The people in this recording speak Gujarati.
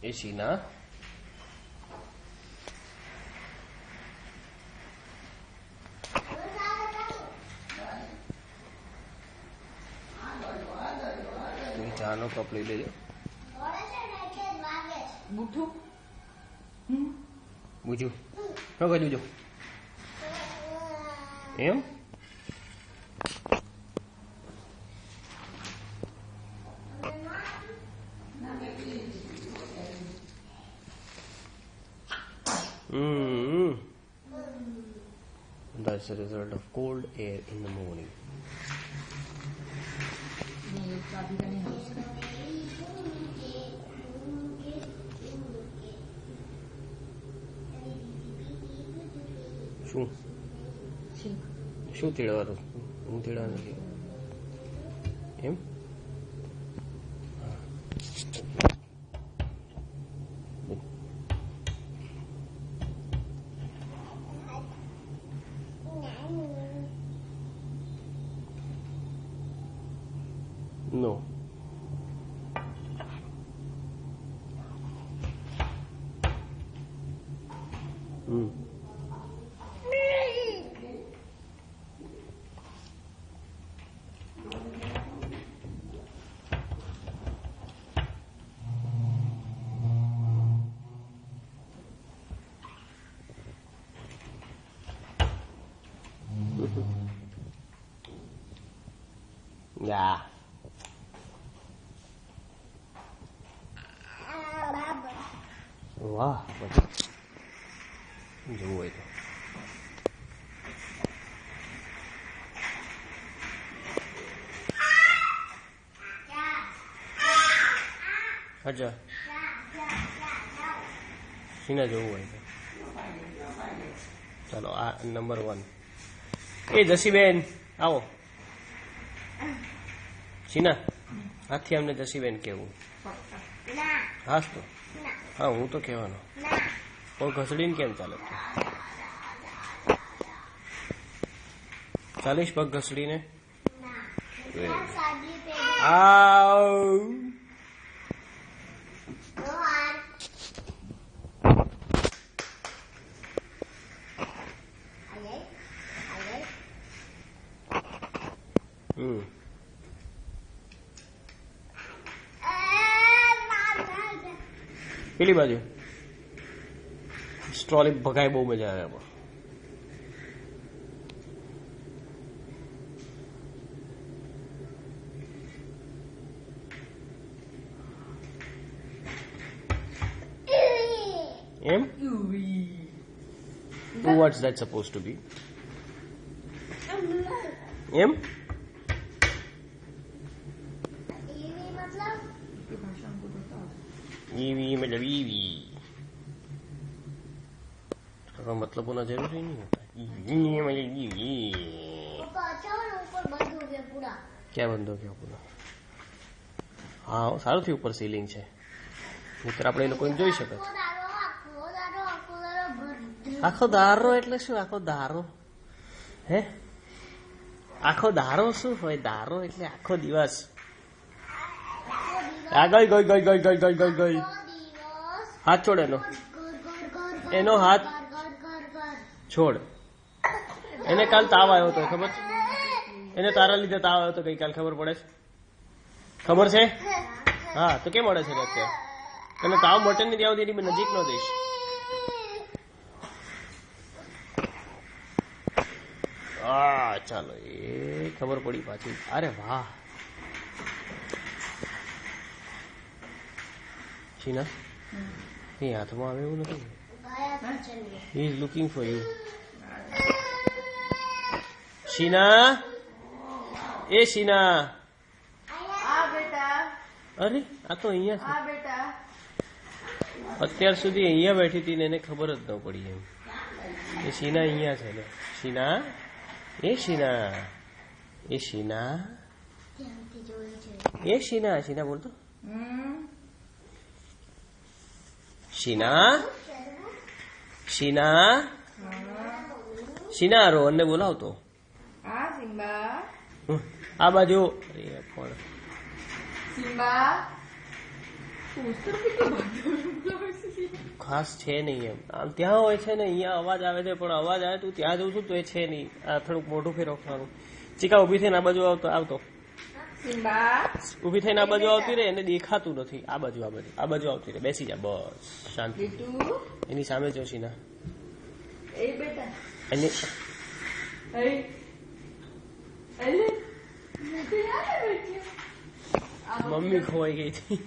એ સીના ચાનો કપ લઈ લેજો. બુજુ શું કહ્યું જો એમ That's the result of cold air in the morning. શું તેડવાનું હું તેડવા નથી એમ નો Yeah. વાહ જોવું હોય તો અચ્છા સીના જોવું હોય તો ચાલો આ નંબર 1 એ જસીબેન આવો સીના હાથથી અમને જસીબેન કેવું હાસ તો હા હું તો કહેવાનો પણ ઘસડીને કેમ ચાલે ચાલીશ પગ ઘસડીને પેલી બાજુ સ્ટ્રોલી ભગાય બહુ મજા આવે એમાં એમ what's that supposed to be એમ ईवी मतलब ईवी का मतलब होना जरूरी नहीं होता ईवी मतलब ईवी ऊपर बंद हो गया पूरा क्या बंद हो गया पूरा हाँ साરું થયું ઉપર સીલિંગ છે મિત્ર આપણે એ લોકોને જોઈ શકે આખો દારો એટલે શું આખો દારો હે આખો દારો શું હોય દારો એટલે આખો દિવસ આ ગઈ ગઈ ગઈ ગઈ ગઈ ગઈ ગઈ ગઈ હાથ છોડ એનો હાથ છોડ એને કાલ તાવ આવ્યો હતો ખબર છે એને તારા લીધે તાવ આવ્યો હતો ગઈકાલ ખબર પડે છે ખબર છે હા તો કેમ મળે છે અત્યારે તને તાવ મટન ની ત્યાં સુધી નજીક નો દઈશ ચાલો એ ખબર પડી પાછી અરે વાહ शीना ये हाथમાં આવે એવું નથી he is looking for you Sheena એ शीना આ બેટા અરે આ તો અહીંયા છે આ બેટા અત્યાર સુધી અહીંયા બેઠી હતી ને એને ખબર જ ન પડી એમ એ शीना અહીંયા છે ને शीना એ शीना એ शीना એ शीना शीना બોલતો शीना शीना शीना रोहन ने बोलावतो હા સિમ્બા આ બાજુ અરે પણ સિમ્બા ખાસ છે નહીં એમ. આમ ત્યાં હોય છે ને અહીંયા અવાજ આવે છે, પણ અવાજ આવે તું ત્યાં જઉં છું તો એ છે નહીં. આ થોડુંક મોઢું ફેરવવાનું. ચીકા ઉભી થઈને આ બાજુ આવતો સિમ્બા ઉભી થઈને આ બાજુ આવતી રહે, એને દેખાતું નથી. આ બાજુ આવતી રહે. બેસી જા, બસ શાંતિ. બીટુ એની સામે જોશી ના એ બેટા એની મમ્મી ખોવાઈ ગઈ હતી.